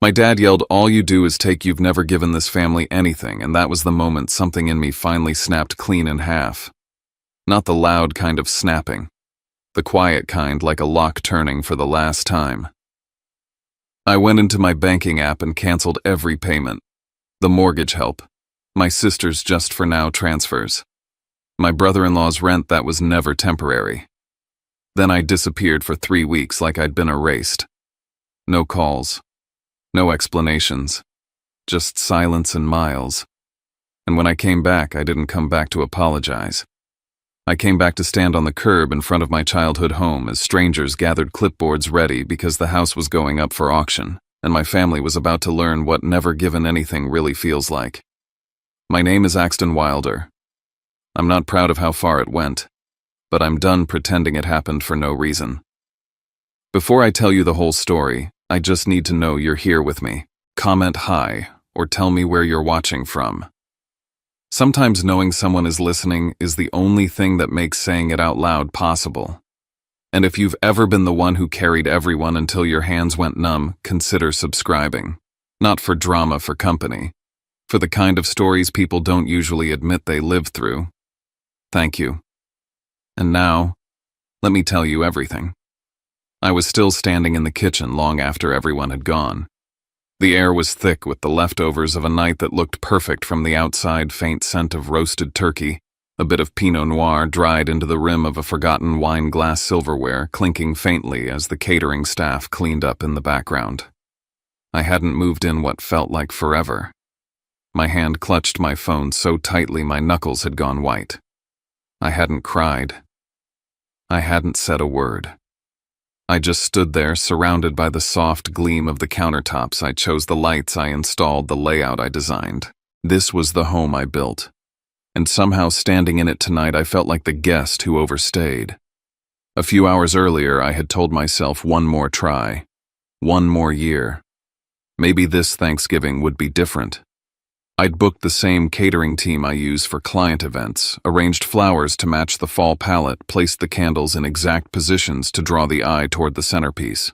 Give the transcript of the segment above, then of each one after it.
My dad yelled, "All you do is take, you've never given this family anything," and that was the moment something in me finally snapped clean in half. Not the loud kind of snapping, the quiet kind, like a lock turning for the last time. I went into my banking app and canceled every payment. The mortgage help, my sister's just for now transfers, my brother-in-law's rent that was never temporary. Then I disappeared for 3 weeks like I'd been erased. No calls, no explanations, just silence and miles. And when I came back, I didn't come back to apologize. I came back to stand on the curb in front of my childhood home as strangers gathered clipboards ready because the house was going up for auction, and my family was about to learn what never given anything really feels like. My name is Axton Wilder. I'm not proud of how far it went, but I'm done pretending it happened for no reason. Before I tell you the whole story, I just need to know you're here with me. Comment hi, or tell me where you're watching from. Sometimes knowing someone is listening is the only thing that makes saying it out loud possible. And if you've ever been the one who carried everyone until your hands went numb, consider subscribing. Not for drama, for company. For the kind of stories people don't usually admit they live through. Thank you. And now, let me tell you everything. I was still standing in the kitchen long after everyone had gone. The air was thick with the leftovers of a night that looked perfect from the outside, faint scent of roasted turkey, a bit of Pinot Noir dried into the rim of a forgotten wine glass silverware, clinking faintly as the catering staff cleaned up in the background. I hadn't moved in what felt like forever. My hand clutched my phone so tightly my knuckles had gone white. I hadn't cried. I hadn't said a word. I just stood there, surrounded by the soft gleam of the countertops I chose, the lights I installed, the layout I designed. This was the home I built. And somehow standing in it tonight, I felt like the guest who overstayed. A few hours earlier, I had told myself one more try, one more year. Maybe this Thanksgiving would be different. I'd booked the same catering team I use for client events, arranged flowers to match the fall palette, placed the candles in exact positions to draw the eye toward the centerpiece.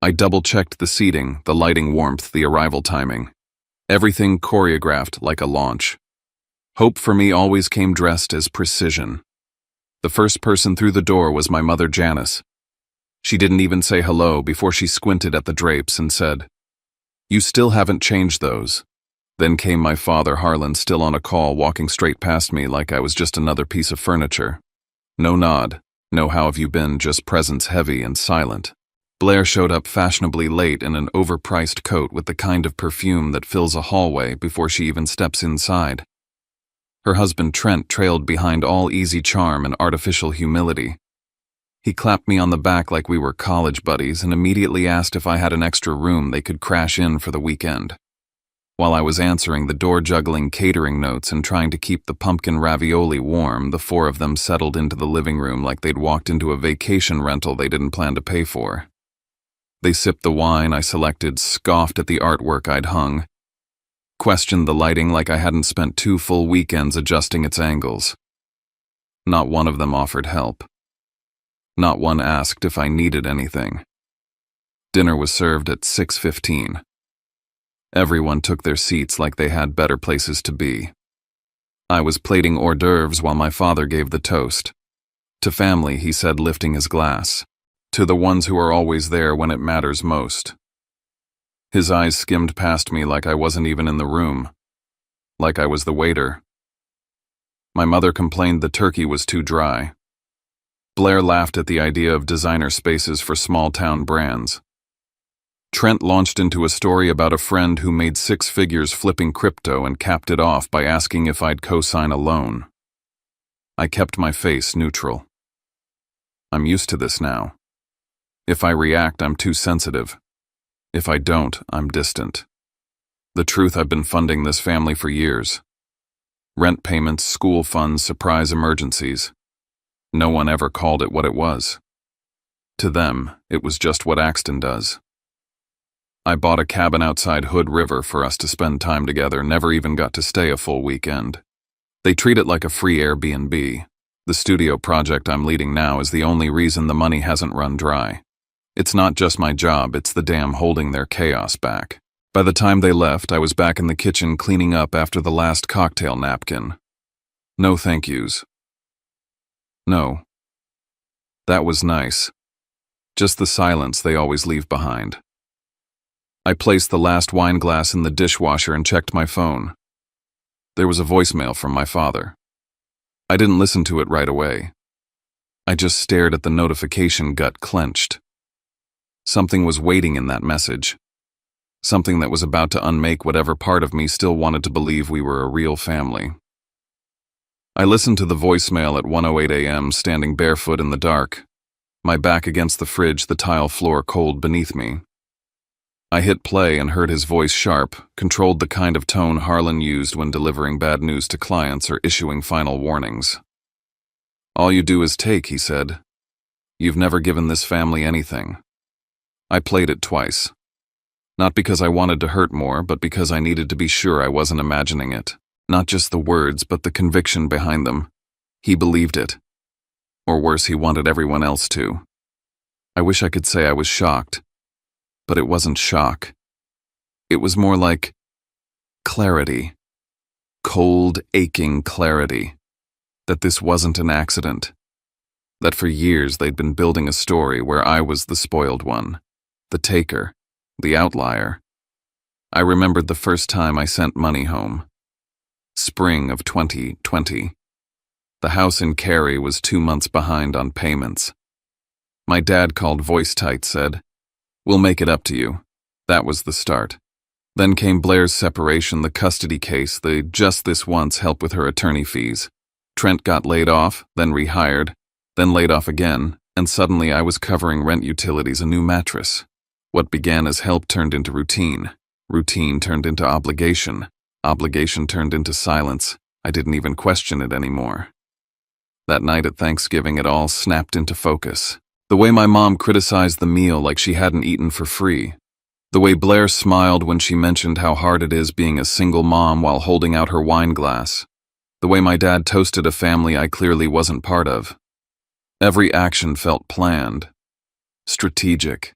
I double-checked the seating, the lighting warmth, the arrival timing. Everything choreographed like a launch. Hope for me always came dressed as precision. The first person through the door was my mother, Janice. She didn't even say hello before she squinted at the drapes and said, "You still haven't changed those." Then came my father, Harlan, still on a call, walking straight past me like I was just another piece of furniture. No nod, no "how have you been," just presence heavy and silent. Blair showed up fashionably late in an overpriced coat with the kind of perfume that fills a hallway before she even steps inside. Her husband Trent trailed behind all easy charm and artificial humility. He clapped me on the back like we were college buddies and immediately asked if I had an extra room they could crash in for the weekend. While I was answering the door, juggling catering notes and trying to keep the pumpkin ravioli warm, the four of them settled into the living room like they'd walked into a vacation rental they didn't plan to pay for. They sipped the wine I selected, scoffed at the artwork I'd hung, questioned the lighting like I hadn't spent 2 full weekends adjusting its angles. Not one of them offered help. Not one asked if I needed anything. Dinner was served at 6:15. Everyone took their seats like they had better places to be. I was plating hors d'oeuvres while my father gave the toast. To family, he said, lifting his glass. To the ones who are always there when it matters most. His eyes skimmed past me like I wasn't even in the room. Like I was the waiter. My mother complained the turkey was too dry. Blair laughed at the idea of designer spaces for small-town brands. Trent launched into a story about a friend who made 6 figures flipping crypto and capped it off by asking if I'd co-sign a loan. I kept my face neutral. I'm used to this now. If I react, I'm too sensitive. If I don't, I'm distant. The truth, I've been funding this family for years. Rent payments, school funds, surprise emergencies. No one ever called it what it was. To them, it was just what Axton does. I bought a cabin outside Hood River for us to spend time together, never even got to stay a full weekend. They treat it like a free Airbnb. The studio project I'm leading now is the only reason the money hasn't run dry. It's not just my job, it's the damn holding their chaos back. By the time they left, I was back in the kitchen cleaning up after the last cocktail napkin. No thank yous. No. That was nice. Just the silence they always leave behind. I placed the last wine glass in the dishwasher and checked my phone. There was a voicemail from my father. I didn't listen to it right away. I just stared at the notification, gut clenched. Something was waiting in that message. Something that was about to unmake whatever part of me still wanted to believe we were a real family. I listened to the voicemail at 1:08 a.m., standing barefoot in the dark, my back against the fridge, the tile floor cold beneath me. I hit play and heard his voice sharp, controlled, the kind of tone Harlan used when delivering bad news to clients or issuing final warnings. "All you do is take," he said. "You've never given this family anything." I played it twice. Not because I wanted to hurt more, but because I needed to be sure I wasn't imagining it. Not just the words, but the conviction behind them. He believed it. Or worse, he wanted everyone else to. I wish I could say I was shocked, but it wasn't shock. It was more like clarity. Cold, aching clarity. That this wasn't an accident. That for years they'd been building a story where I was the spoiled one, the taker, the outlier. I remembered the first time I sent money home. Spring of 2020. The house in Cary was 2 months behind on payments. My dad called voice tight, said, "We'll make it up to you." That was the start. Then came Blair's separation, the custody case, the just this once help with her attorney fees. Trent got laid off, then rehired, then laid off again, and suddenly I was covering rent, utilities, a new mattress. What began as help turned into routine. Routine turned into obligation. Obligation turned into silence. I didn't even question it anymore. That night at Thanksgiving, it all snapped into focus. The way my mom criticized the meal like she hadn't eaten for free. The way Blair smiled when she mentioned how hard it is being a single mom while holding out her wine glass. The way my dad toasted a family I clearly wasn't part of. Every action felt planned. Strategic.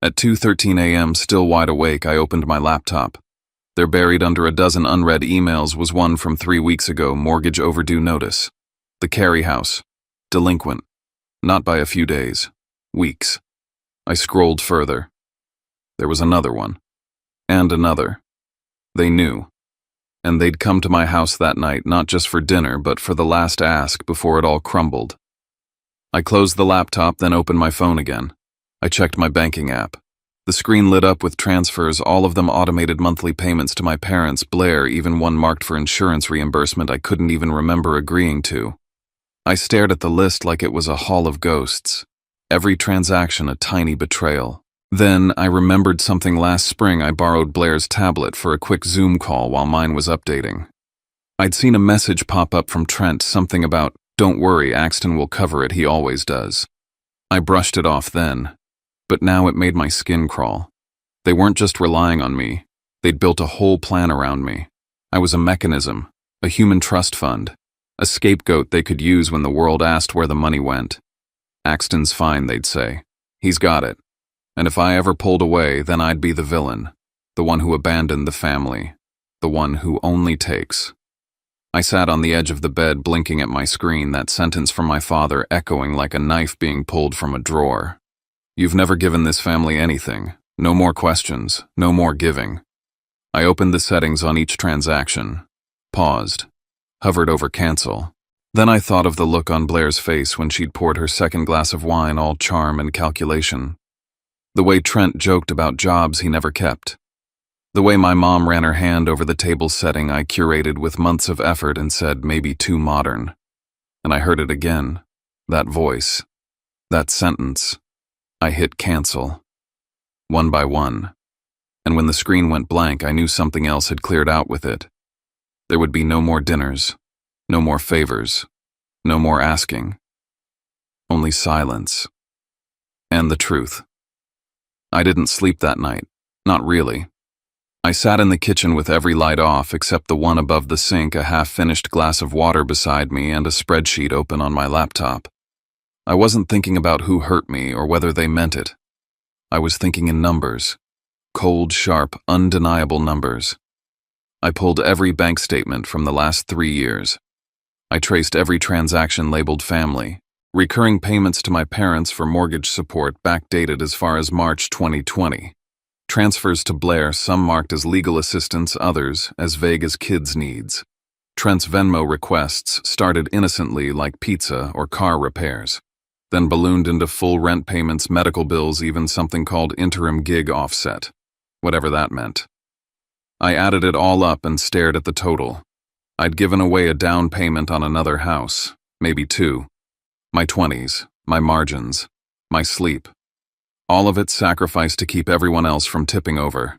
At 2:13 a.m., still wide awake, I opened my laptop. There, buried under a dozen unread emails, was one from 3 weeks ago, mortgage overdue notice. The Cary house. Delinquent. Not by a few days. Weeks. I scrolled further. There was another one. And another. They knew. And they'd come to my house that night, not just for dinner, but for the last ask before it all crumbled. I closed the laptop, then opened my phone again. I checked my banking app. The screen lit up with transfers, all of them automated monthly payments to my parents, Blair, even one marked for insurance reimbursement I couldn't even remember agreeing to. I stared at the list like it was a hall of ghosts. Every transaction a tiny betrayal. Then I remembered something. Last spring I borrowed Blair's tablet for a quick Zoom call while mine was updating. I'd seen a message pop up from Trent, something about, "Don't worry, Axton will cover it, he always does." I brushed it off then. But now it made my skin crawl. They weren't just relying on me. They'd built a whole plan around me. I was a mechanism, a human trust fund, a scapegoat they could use when the world asked where the money went. "Axton's fine," they'd say. "He's got it." And if I ever pulled away, then I'd be the villain, the one who abandoned the family, the one who only takes. I sat on the edge of the bed, blinking at my screen, that sentence from my father echoing like a knife being pulled from a drawer. "You've never given this family anything. No more questions. No more giving." I opened the settings on each transaction, paused, hovered over cancel. Then I thought of the look on Blair's face when she'd poured her second glass of wine, all charm and calculation. The way Trent joked about jobs he never kept. The way my mom ran her hand over the table setting I curated with months of effort and said maybe too modern. And I heard it again. That voice. That sentence. I hit cancel. One by one. And when the screen went blank, I knew something else had cleared out with it. There would be no more dinners. No more favors. No more asking. Only silence. And the truth. I didn't sleep that night. Not really. I sat in the kitchen with every light off except the one above the sink, a half-finished glass of water beside me, and a spreadsheet open on my laptop. I wasn't thinking about who hurt me or whether they meant it. I was thinking in numbers. Cold, sharp, undeniable numbers. I pulled every bank statement from the last 3 years. I traced every transaction labeled family, recurring payments to my parents for mortgage support backdated as far as March 2020. Transfers to Blair, some marked as legal assistance, others as vague as kids' needs. Trent's Venmo requests started innocently like pizza or car repairs, then ballooned into full rent payments, medical bills, even something called interim gig offset, whatever that meant. I added it all up and stared at the total. I'd given away a down payment on another house, maybe 2. My 20s, my margins, my sleep. All of it sacrificed to keep everyone else from tipping over.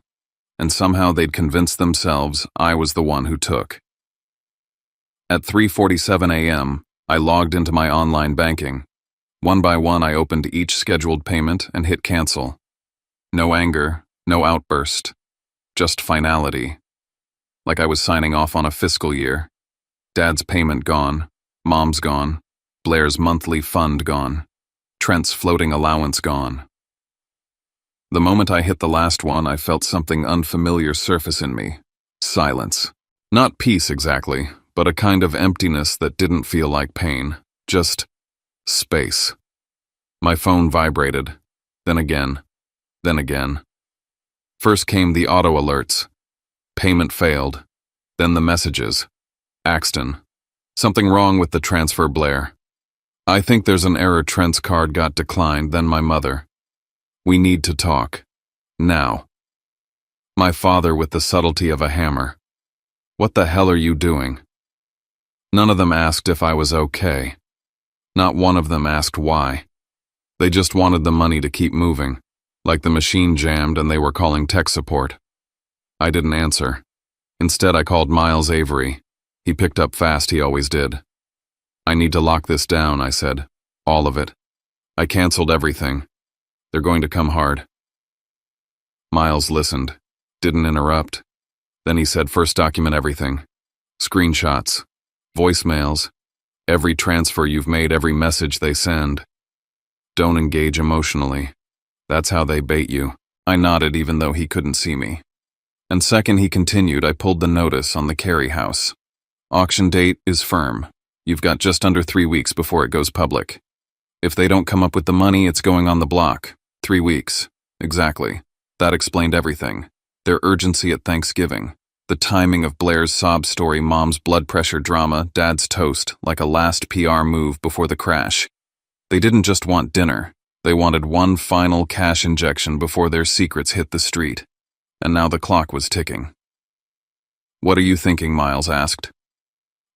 And somehow they'd convinced themselves I was the one who took. At 3:47 a.m., I logged into my online banking. One by one, I opened each scheduled payment and hit cancel. No anger, no outburst, just finality. Like I was signing off on a fiscal year. Dad's payment gone, Mom's gone, Blair's monthly fund gone, Trent's floating allowance gone. The moment I hit the last one, I felt something unfamiliar surface in me. Silence. Not peace exactly, but a kind of emptiness that didn't feel like pain. Just space. My phone vibrated. Then again. Then again. First came the auto alerts. Payment failed. Then the messages. Axton. Something wrong with the transfer, Blair. I think there's an error. Trent's card got declined. Then my mother. We need to talk. Now. My father with the subtlety of a hammer. What the hell are you doing? None of them asked if I was okay. Not one of them asked why. They just wanted the money to keep moving, like the machine jammed and they were calling tech support. I didn't answer. Instead, I called Miles Avery. He picked up fast, he always did. I need to lock this down, I said. All of it. I canceled everything. They're going to come hard. Miles listened, didn't interrupt. Then he said, first document everything. Screenshots, voicemails, every transfer you've made, every message they send. Don't engage emotionally. That's how they bait you. I nodded even though he couldn't see me. And second, he continued, I pulled the notice on the Carey house. Auction date is firm. You've got just under 3 weeks before it goes public. If they don't come up with the money, it's going on the block. 3 weeks. Exactly. That explained everything. Their urgency at Thanksgiving. The timing of Blair's sob story, Mom's blood pressure drama, Dad's toast, like a last PR move before the crash. They didn't just want dinner. They wanted one final cash injection before their secrets hit the street. And now the clock was ticking. What are you thinking? Miles asked.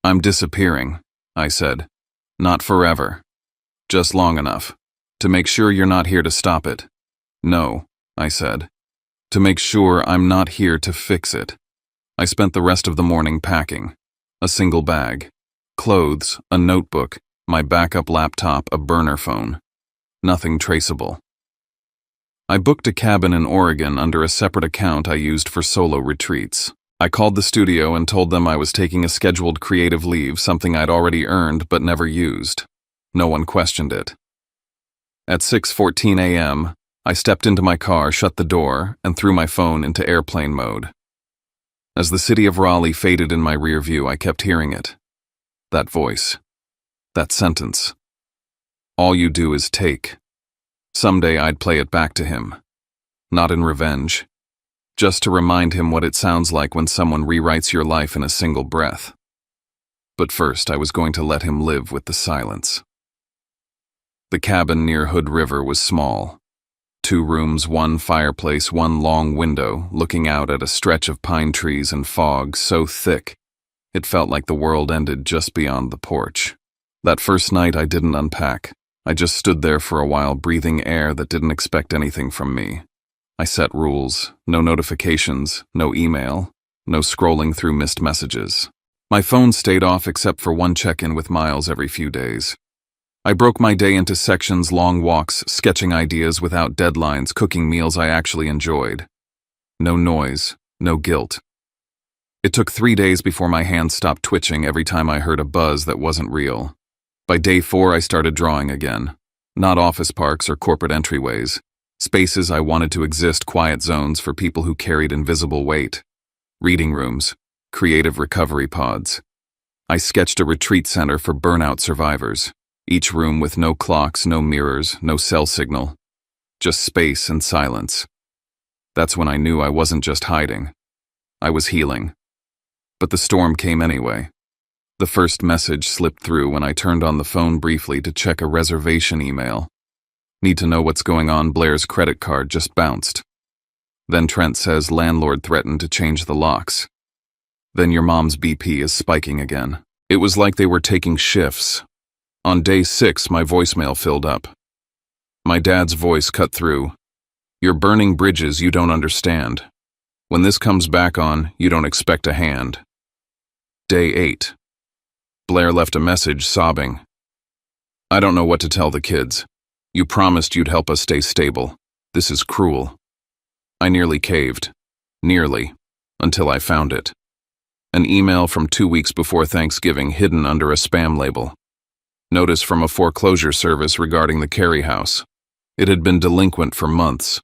I'm disappearing, I said. Not forever. Just long enough. To make sure you're not here to stop it. No, I said. To make sure I'm not here to fix it. I spent the rest of the morning packing. A single bag. Clothes, a notebook, my backup laptop, a burner phone. Nothing traceable. I booked a cabin in Oregon under a separate account I used for solo retreats. I called the studio and told them I was taking a scheduled creative leave, something I'd already earned but never used. No one questioned it. At 6:14 a.m., I stepped into my car, shut the door, and threw my phone into airplane mode. As the city of Raleigh faded in my rear view, I kept hearing it. That voice. That sentence. All you do is take. Someday I'd play it back to him. Not in revenge. Just to remind him what it sounds like when someone rewrites your life in a single breath. But first, I was going to let him live with the silence. The cabin near Hood River was small. 2 rooms, 1 fireplace, 1 long window, looking out at a stretch of pine trees and fog so thick, it felt like the world ended just beyond the porch. That first night, I didn't unpack. I just stood there for a while, breathing air that didn't expect anything from me. I set rules. No notifications, no email, no scrolling through missed messages. My phone stayed off except for 1 check-in with Miles every few days. I broke my day into sections, long walks, sketching ideas without deadlines, cooking meals I actually enjoyed. No noise, no guilt. It took 3 days before my hands stopped twitching every time I heard a buzz that wasn't real. By day 4, I started drawing again. Not office parks or corporate entryways. Spaces I wanted to exist, quiet zones for people who carried invisible weight. Reading rooms, creative recovery pods. I sketched a retreat center for burnout survivors, each room with no clocks, no mirrors, no cell signal, just space and silence. That's when I knew I wasn't just hiding. I was healing. But the storm came anyway. The first message slipped through when I turned on the phone briefly to check a reservation email. Need to know what's going on, Blair's credit card just bounced. Then Trent says landlord threatened to change the locks. Then your mom's BP is spiking again. It was like they were taking shifts. On day 6, my voicemail filled up. My dad's voice cut through. You're burning bridges you don't understand. When this comes back on, you don't expect a hand. Day 8. Blair left a message sobbing. I don't know what to tell the kids. You promised you'd help us stay stable. This is cruel. I nearly caved. Nearly. Until I found it. An email from 2 weeks before Thanksgiving hidden under a spam label. Notice from a foreclosure service regarding the Carey house. It had been delinquent for months,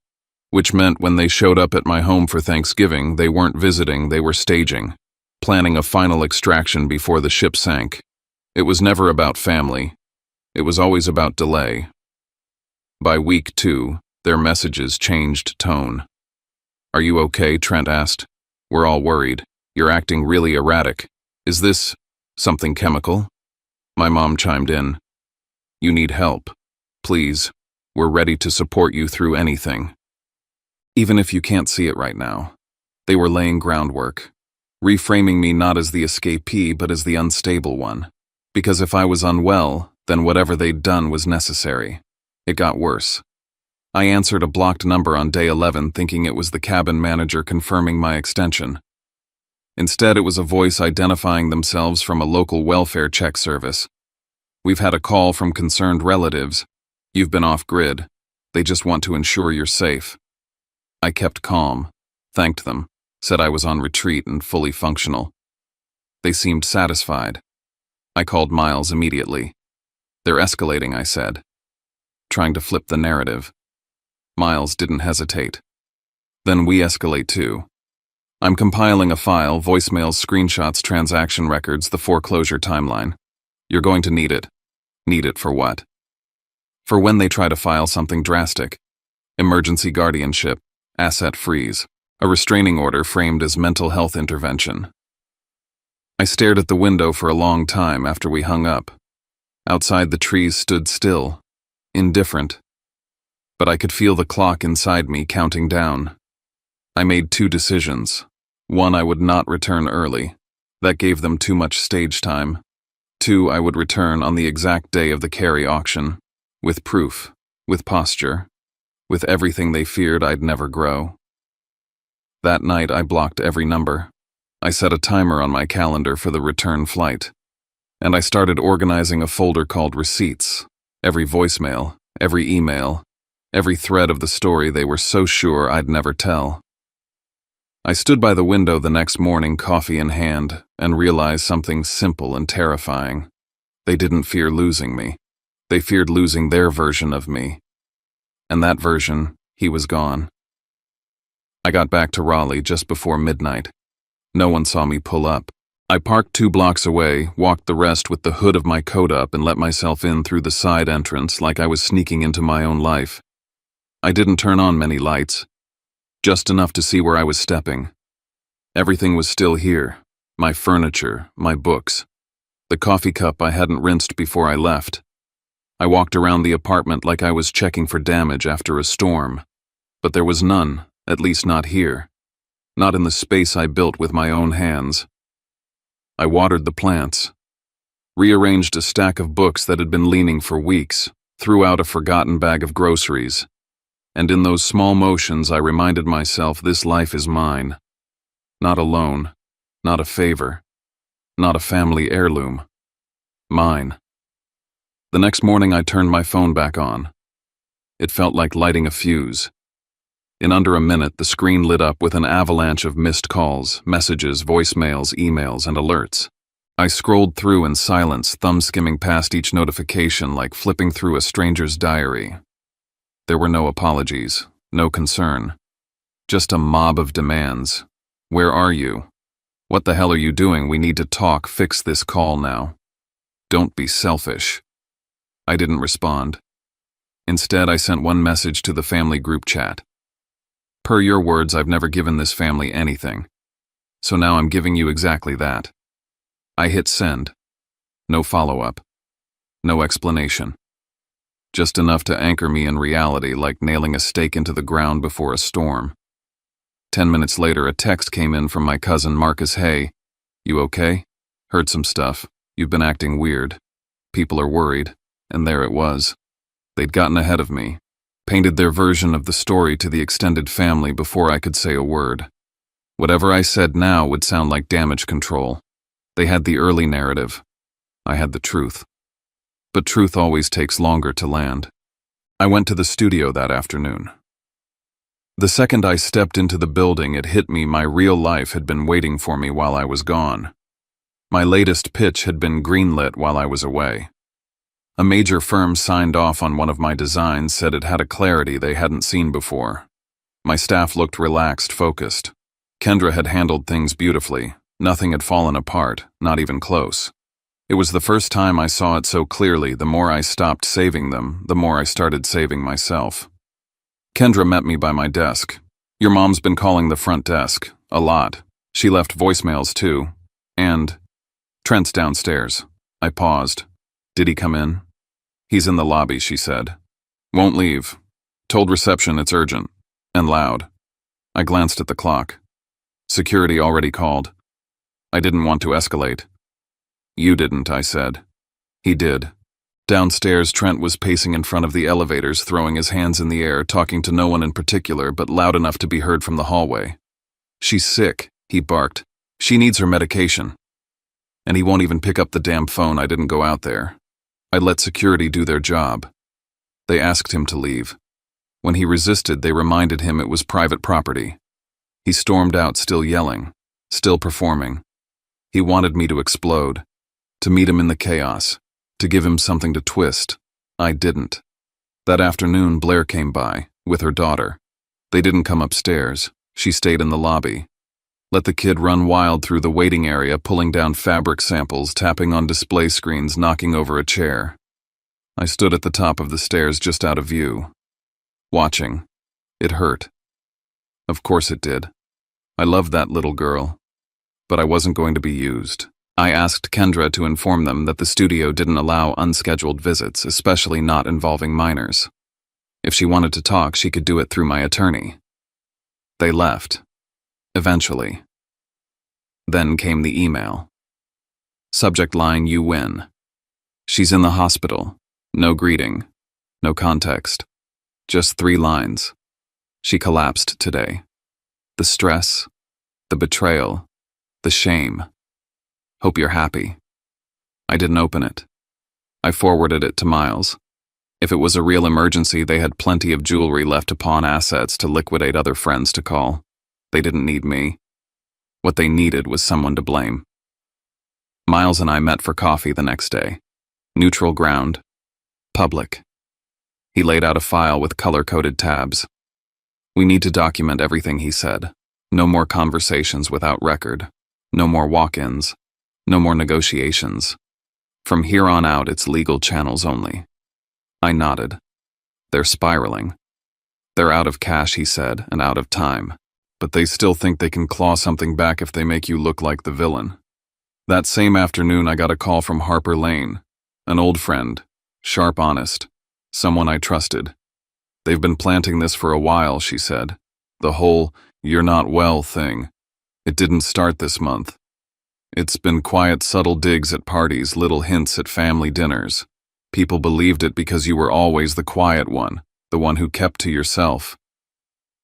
which meant when they showed up at my home for Thanksgiving, they weren't visiting, they were staging, planning a final extraction before the ship sank. It was never about family. It was always about delay. By week 2, their messages changed tone. Are you okay? Trent asked. We're all worried. You're acting really erratic. Is this something chemical? My mom chimed in. You need help. Please, we're ready to support you through anything. Even if you can't see it right now. They were laying groundwork, reframing me not as the escapee but as the unstable one. Because if I was unwell, then whatever they'd done was necessary. It got worse. I answered a blocked number on day 11 thinking it was the cabin manager confirming my extension. Instead, it was a voice identifying themselves from a local welfare check service. We've had a call from concerned relatives. You've been off-grid. They just want to ensure you're safe. I kept calm, thanked them, said I was on retreat and fully functional. They seemed satisfied. I called Miles immediately. They're escalating, I said, trying to flip the narrative. Miles didn't hesitate. Then we escalate too. I'm compiling a file, voicemails, screenshots, transaction records, the foreclosure timeline. You're going to need it. Need it for what? For when they try to file something drastic. Emergency guardianship, asset freeze, a restraining order framed as mental health intervention. I stared at the window for a long time after we hung up. Outside, the trees stood still, indifferent. But I could feel the clock inside me counting down. I made 2 decisions. 1, I would not return early. That gave them too much stage time. 2, I would return on the exact day of the Carey auction. With proof, with posture, with everything they feared I'd never grow. That night I blocked every number. I set a timer on my calendar for the return flight. And I started organizing a folder called Receipts. Every voicemail, every email, every thread of the story they were so sure I'd never tell. I stood by the window the next morning, coffee in hand, and realized something simple and terrifying. They didn't fear losing me. They feared losing their version of me. And that version, he was gone. I got back to Raleigh just before midnight. No one saw me pull up. I parked 2 blocks away, walked the rest with the hood of my coat up, and let myself in through the side entrance like I was sneaking into my own life. I didn't turn on many lights. Just enough to see where I was stepping. Everything was still here. My furniture, my books. The coffee cup I hadn't rinsed before I left. I walked around the apartment like I was checking for damage after a storm. But there was none, at least not here. Not in the space I built with my own hands. I watered the plants. Rearranged a stack of books that had been leaning for weeks. Threw out a forgotten bag of groceries. And in those small motions I reminded myself this life is mine. Not a loan, not a favor, not a family heirloom. Mine. The next morning I turned my phone back on. It felt like lighting a fuse. In under a minute the screen lit up with an avalanche of missed calls, messages, voicemails, emails, and alerts. I scrolled through in silence, thumb skimming past each notification like flipping through a stranger's diary. There were no apologies, no concern. Just a mob of demands. Where are you? What the hell are you doing? We need to talk. Fix this call now. Don't be selfish. I didn't respond. Instead, I sent one message to the family group chat. Per your words, I've never given this family anything. So now I'm giving you exactly that. I hit send. No follow-up. No explanation. Just enough to anchor me in reality, like nailing a stake into the ground before a storm. 10 minutes later, a text came in from my cousin Marcus. Hey, you okay? Heard some stuff. You've been acting weird. People are worried. And there it was. They'd gotten ahead of me, painted their version of the story to the extended family before I could say a word. Whatever I said now would sound like damage control. They had the early narrative. I had the truth. But truth always takes longer to land. I went to the studio that afternoon. The second I stepped into the building, it hit me my real life had been waiting for me while I was gone. My latest pitch had been greenlit while I was away. A major firm signed off on one of my designs, said it had a clarity they hadn't seen before. My staff looked relaxed, focused. Kendra had handled things beautifully. Nothing had fallen apart, not even close. It was the first time I saw it so clearly. The more I stopped saving them, the more I started saving myself. Kendra met me by my desk. Your mom's been calling the front desk. A lot. She left voicemails too. And Trent's downstairs. I paused. Did he come in? He's in the lobby, she said. Won't leave. Told reception it's urgent. And loud. I glanced at the clock. Security already called. I didn't want to escalate. You didn't, I said. He did. Downstairs, Trent was pacing in front of the elevators, throwing his hands in the air, talking to no one in particular, but loud enough to be heard from the hallway. She's sick, he barked. She needs her medication. And he won't even pick up the damn phone. I didn't go out there. I let security do their job. They asked him to leave. When he resisted, they reminded him it was private property. He stormed out, still yelling, still performing. He wanted me to explode, to meet him in the chaos, to give him something to twist. I didn't. That afternoon, Blair came by, with her daughter. They didn't come upstairs. She stayed in the lobby. Let the kid run wild through the waiting area, pulling down fabric samples, tapping on display screens, knocking over a chair. I stood at the top of the stairs, just out of view. Watching. It hurt. Of course it did. I loved that little girl. But I wasn't going to be used. I asked Kendra to inform them that the studio didn't allow unscheduled visits, especially not involving minors. If she wanted to talk, she could do it through my attorney. They left. Eventually. Then came the email. Subject line, you win. She's in the hospital. No greeting. No context. Just 3 lines. She collapsed today. The stress. The betrayal. The shame. Hope you're happy. I didn't open it. I forwarded it to Miles. If it was a real emergency, they had plenty of jewelry left to pawn, assets to liquidate, other friends to call. They didn't need me. What they needed was someone to blame. Miles and I met for coffee the next day. Neutral ground. Public. He laid out a file with color-coded tabs. We need to document everything, he said. No more conversations without record. No more walk-ins. No more negotiations. From here on out, it's legal channels only. I nodded. They're spiraling. They're out of cash, he said, and out of time. But they still think they can claw something back if they make you look like the villain. That same afternoon, I got a call from Harper Lane, an old friend, sharp, honest, someone I trusted. They've been planting this for a while, she said. The whole, you're not well thing. It didn't start this month. It's been quiet, subtle digs at parties, little hints at family dinners. People believed it because you were always the quiet one, the one who kept to yourself.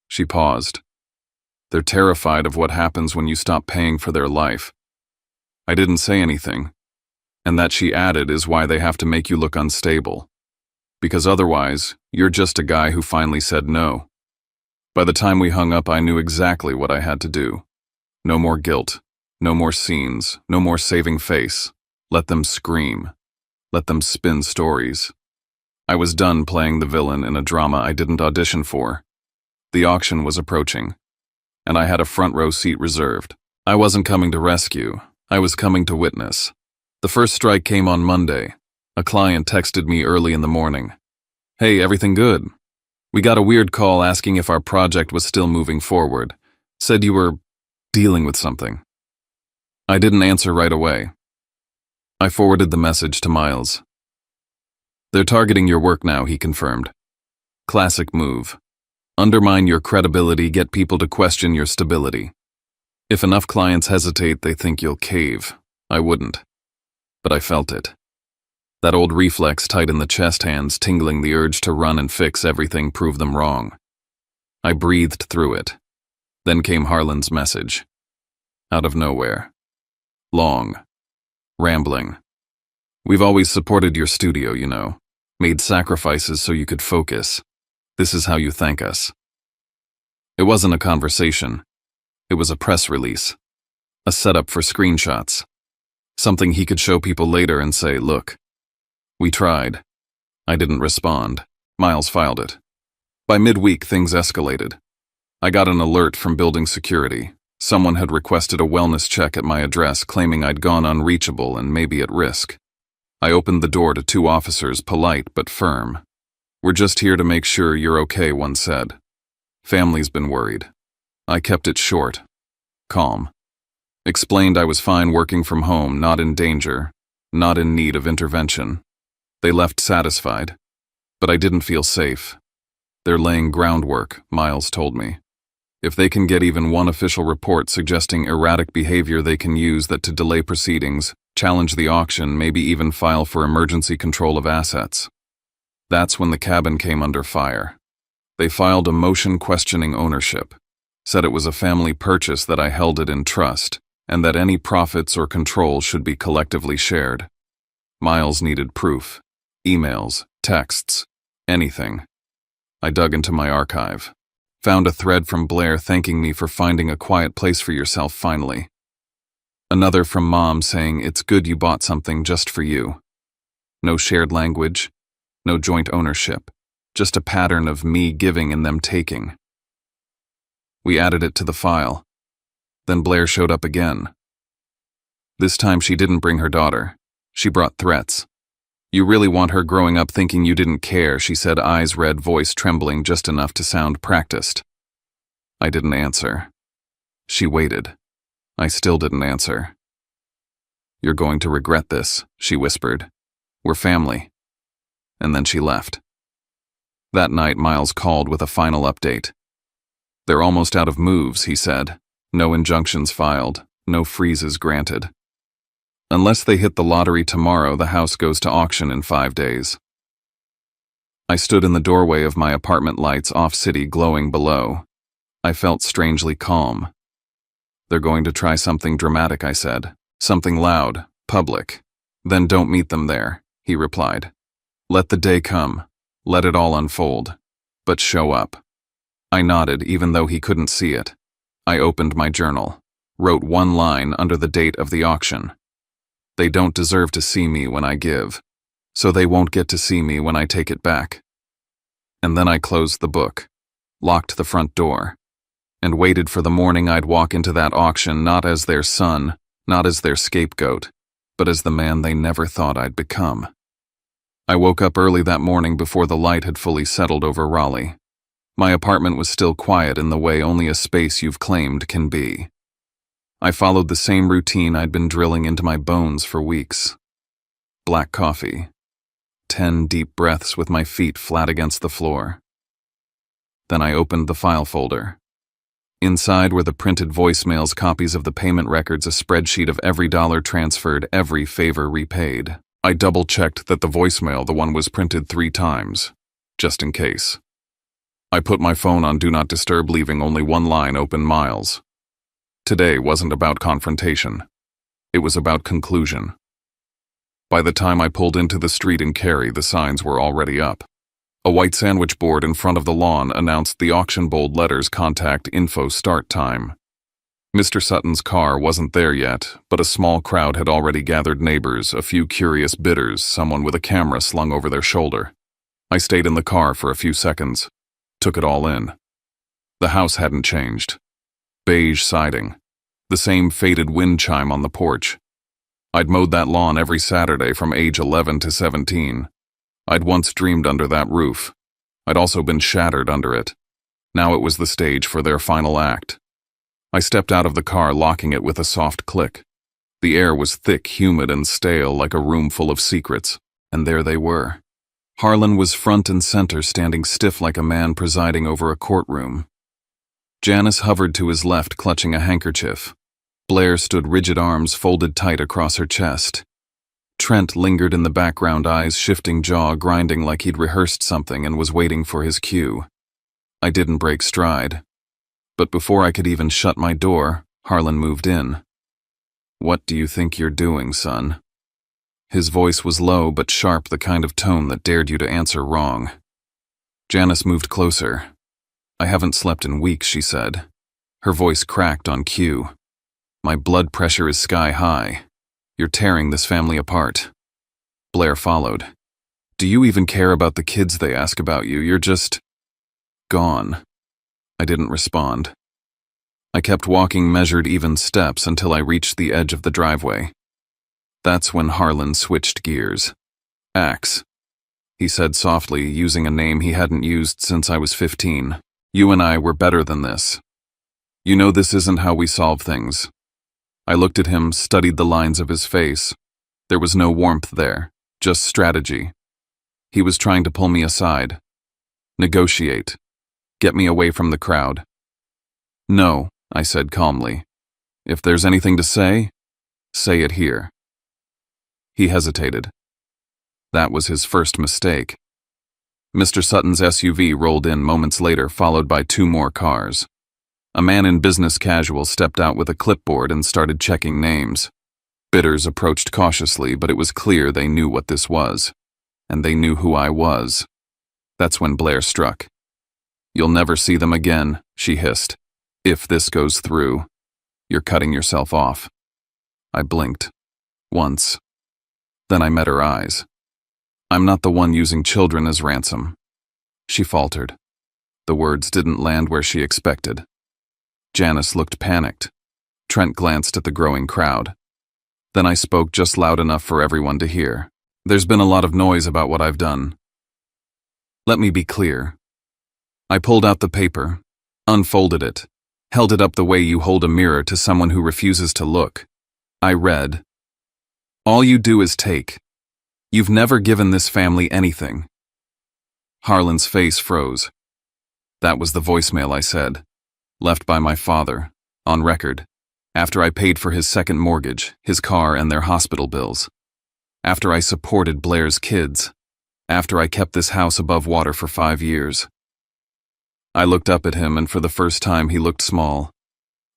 She paused. They're terrified of what happens when you stop paying for their life. I didn't say anything. And that, she added, is why they have to make you look unstable. Because otherwise, you're just a guy who finally said no. By the time we hung up, I knew exactly what I had to do. No more guilt. No more scenes. No more saving face. Let them scream. Let them spin stories. I was done playing the villain in a drama I didn't audition for. The auction was approaching, and I had a front row seat reserved. I wasn't coming to rescue, I was coming to witness. The first strike came on Monday. A client texted me early in the morning. "Hey, everything good? We got a weird call asking if our project was still moving forward. Said you were dealing with something." I didn't answer right away. I forwarded the message to Miles. "They're targeting your work now," he confirmed. "Classic move. Undermine your credibility, get people to question your stability. If enough clients hesitate, they think you'll cave. I wouldn't. But I felt it. That old reflex tight in the chest hands, tingling the urge to run and fix everything, proved them wrong. I breathed through it. Then came Harlan's message. Out of nowhere. Long. Rambling. "We've always supported your studio, you know. Made sacrifices so you could focus. This is how you thank us." It wasn't a conversation. It was a press release. A setup for screenshots. Something he could show people later and say, "Look. We tried." I didn't respond. Miles filed it. By midweek, things escalated. I got an alert from building security. Someone had requested a wellness check at my address, claiming I'd gone unreachable and maybe at risk. I opened the door to two officers, polite but firm. "We're just here to make sure you're okay," one said. "Family's been worried." I kept it short. Calm. Explained I was fine working from home, not in danger, not in need of intervention. They left satisfied. But I didn't feel safe. "They're laying groundwork," Miles told me. "If they can get even one official report suggesting erratic behavior, they can use that to delay proceedings, challenge the auction, maybe even file for emergency control of assets." That's when the cabin came under fire. They filed a motion questioning ownership, said it was a family purchase, that I held it in trust, and that any profits or control should be collectively shared. Miles needed proof. Emails, texts, anything. I dug into my archive. Found a thread from Blair thanking me for finding a quiet place for yourself finally. Another from Mom saying it's good you bought something just for you. No shared language, no joint ownership, just a pattern of me giving and them taking. We added it to the file. Then Blair showed up again. This time she didn't bring her daughter. She brought threats. "You really want her growing up thinking you didn't care," she said, eyes red, voice trembling just enough to sound practiced. I didn't answer. She waited. I still didn't answer. "You're going to regret this," she whispered. "We're family." And then she left. That night, Miles called with a final update. "They're almost out of moves," he said. "No injunctions filed, no freezes granted. Unless they hit the lottery tomorrow, the house goes to auction in 5 days." I stood in the doorway of my apartment, lights off-city glowing below. I felt strangely calm. "They're going to try something dramatic," I said. "Something loud, public. Then don't meet them there," he replied. "Let the day come. Let it all unfold. But show up." I nodded, even though he couldn't see it. I opened my journal. Wrote one line under the date of the auction. "They don't deserve to see me when I give, so they won't get to see me when I take it back." And then I closed the book, locked the front door, and waited for the morning I'd walk into that auction, not as their son, not as their scapegoat, but as the man they never thought I'd become. I woke up early that morning before the light had fully settled over Raleigh. My apartment was still quiet in the way only a space you've claimed can be. I followed the same routine I'd been drilling into my bones for weeks. Black coffee. 10 deep breaths with my feet flat against the floor. Then I opened the file folder. Inside were the printed voicemails, copies of the payment records, a spreadsheet of every dollar transferred, every favor repaid. I double-checked that the voicemail, the one, was printed 3 times, just in case. I put my phone on Do Not Disturb, leaving only one line open: Miles. Today wasn't about confrontation. It was about conclusion. By the time I pulled into the street in Cary, the signs were already up. A white sandwich board in front of the lawn announced the auction, bold letters: contact info, start time. Mr. Sutton's car wasn't there yet, but a small crowd had already gathered: neighbors, a few curious bidders, someone with a camera slung over their shoulder. I stayed in the car for a few seconds, took it all in. The house hadn't changed. Beige siding, the same faded wind chime on the porch. I'd mowed that lawn every Saturday from age 11 to 17. I'd once dreamed under that roof. I'd also been shattered under it. Now it was the stage for their final act. I stepped out of the car, locking it with a soft click. The air was thick, humid, and stale like a room full of secrets, and there they were. Harlan was front and center, standing stiff like a man presiding over a courtroom. Janice hovered to his left, clutching a handkerchief. Blair stood, rigid arms folded tight across her chest. Trent lingered in the background, eyes shifting, jaw grinding like he'd rehearsed something and was waiting for his cue. I didn't break stride. But before I could even shut my door, Harlan moved in. "What do you think you're doing, son?" His voice was low but sharp, the kind of tone that dared you to answer wrong. Janice moved closer. "I haven't slept in weeks," she said. Her voice cracked on cue. "My blood pressure is sky high. You're tearing this family apart." Blair followed. "Do you even care about the kids they ask about you? You're just gone." I didn't respond. I kept walking measured, even steps until I reached the edge of the driveway. That's when Harlan switched gears. "Axe," he said softly, using a name he hadn't used since I was 15. "You and I were better than this. You know this isn't how we solve things." I looked at him, studied the lines of his face. There was no warmth there, just strategy. He was trying to pull me aside. Negotiate. Get me away from the crowd. "No," I said calmly. "If there's anything to say it here." He hesitated. That was his first mistake. Mr. Sutton's SUV rolled in moments later, followed by 2 more cars. A man in business casual stepped out with a clipboard and started checking names. Bidders approached cautiously, but it was clear they knew what this was. And they knew who I was. That's when Blair struck. "You'll never see them again," she hissed. "If this goes through, you're cutting yourself off." I blinked. Once. Then I met her eyes. "I'm not the one using children as ransom." She faltered. The words didn't land where she expected. Janice looked panicked. Trent glanced at the growing crowd. Then I spoke just loud enough for everyone to hear. "There's been a lot of noise about what I've done. Let me be clear." I pulled out the paper, unfolded it, held it up the way you hold a mirror to someone who refuses to look. I read, "All you do is take. You've never given this family anything." Harlan's face froze. That was the voicemail, I said. Left by my father, on record, after I paid for his second mortgage, his car, and their hospital bills. After I supported Blair's kids. After I kept this house above water for 5 years. I looked up at him, and for the first time he looked small.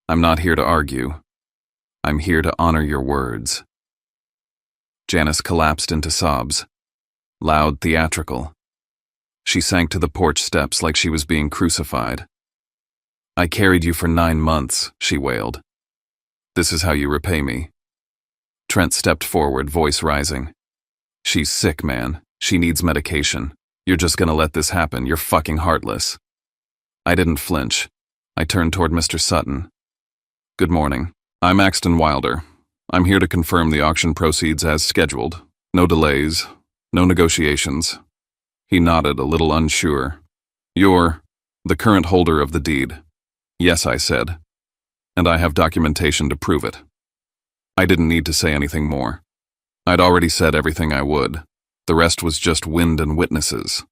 "I'm not here to argue. I'm here to honor your words." Janice collapsed into sobs. Loud, theatrical. She sank to the porch steps like she was being crucified. "I carried you for 9 months, she wailed. "This is how you repay me." Trent stepped forward, voice rising. "She's sick, man. She needs medication. You're just gonna let this happen. You're fucking heartless." I didn't flinch. I turned toward Mr. Sutton. "Good morning. I'm Axton Wilder. I'm here to confirm the auction proceeds as scheduled. No delays, no negotiations." He nodded, a little unsure. "You're the current holder of the deed." "Yes," I said. "And I have documentation to prove it." I didn't need to say anything more. I'd already said everything I would. The rest was just wind and witnesses.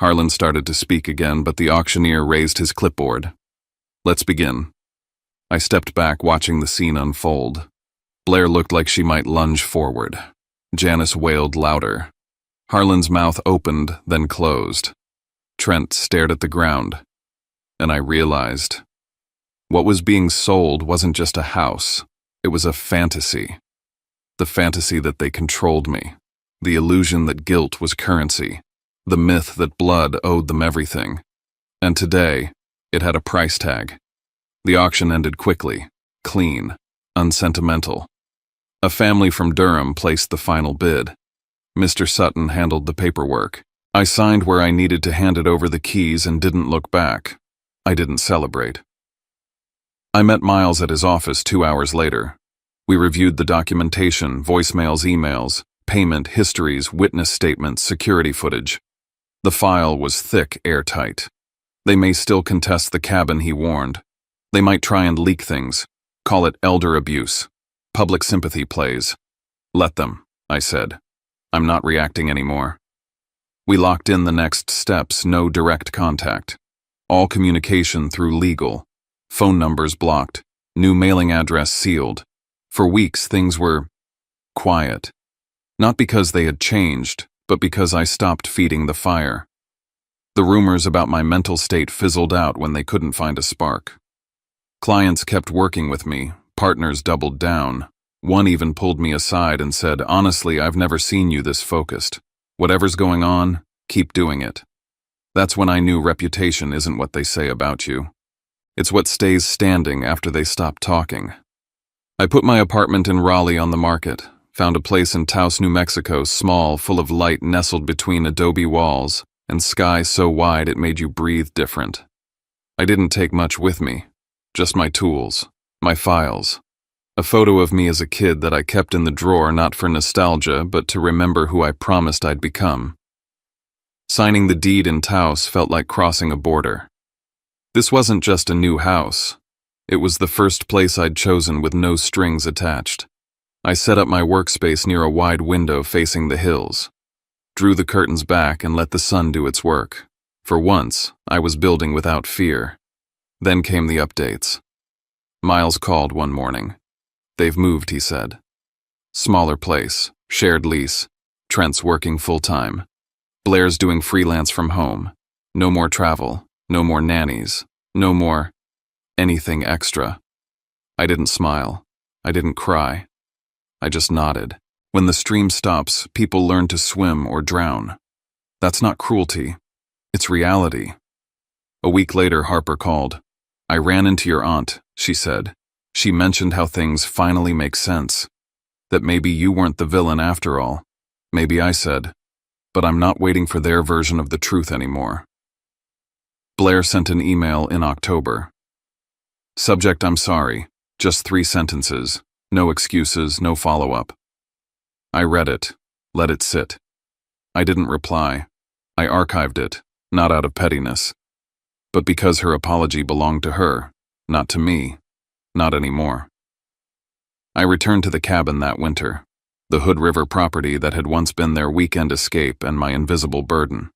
Harlan started to speak again, but the auctioneer raised his clipboard. "Let's begin." I stepped back, watching the scene unfold. Blair looked like she might lunge forward. Janice wailed louder. Harlan's mouth opened, then closed. Trent stared at the ground. And I realized what was being sold wasn't just a house. It was a fantasy. The fantasy that they controlled me. The illusion that guilt was currency. The myth that blood owed them everything. And today, it had a price tag. The auction ended quickly, clean, unsentimental. A family from Durham placed the final bid. Mr. Sutton handled the paperwork. I signed where I needed to, handed over the keys, and didn't look back. I didn't celebrate. I met Miles at his office 2 hours later. We reviewed the documentation, voicemails, emails, payment histories, witness statements, security footage. The file was thick, airtight. They may still contest the cabin, he warned. They might try and leak things, call it elder abuse, public sympathy plays. Let them, I said. I'm not reacting anymore. We locked in the next steps: no direct contact. All communication through legal. Phone numbers blocked. New mailing address sealed. For weeks, things were quiet. Not because they had changed, but because I stopped feeding the fire. The rumors about my mental state fizzled out when they couldn't find a spark. Clients kept working with me. Partners doubled down. One even pulled me aside and said, "Honestly, I've never seen you this focused. Whatever's going on, keep doing it." That's when I knew reputation isn't what they say about you. It's what stays standing after they stop talking. I put my apartment in Raleigh on the market, found a place in Taos, New Mexico, small, full of light, nestled between adobe walls, and sky so wide it made you breathe different. I didn't take much with me, just my tools, my files. A photo of me as a kid that I kept in the drawer, not for nostalgia, but to remember who I promised I'd become. Signing the deed in Taos felt like crossing a border. This wasn't just a new house. It was the first place I'd chosen with no strings attached. I set up my workspace near a wide window facing the hills, drew the curtains back and let the sun do its work. For once, I was building without fear. Then came the updates. Miles called one morning. "They've moved," he said. "Smaller place, shared lease, Trent's working full-time. Blair's doing freelance from home. No more travel, no more nannies, no more anything extra." I didn't smile. I didn't cry. I just nodded. When the stream stops, people learn to swim or drown. That's not cruelty. It's reality. A week later, Harper called. "I ran into your aunt," she said. "She mentioned how things finally make sense. That maybe you weren't the villain after all." Maybe, I said. But I'm not waiting for their version of the truth anymore. Blair sent an email in October. Subject: "I'm sorry." Just 3 sentences. No excuses, no follow-up. I read it. Let it sit. I didn't reply. I archived it, not out of pettiness, but because her apology belonged to her, not to me. Not anymore. I returned to the cabin that winter, the Hood River property that had once been their weekend escape and my invisible burden.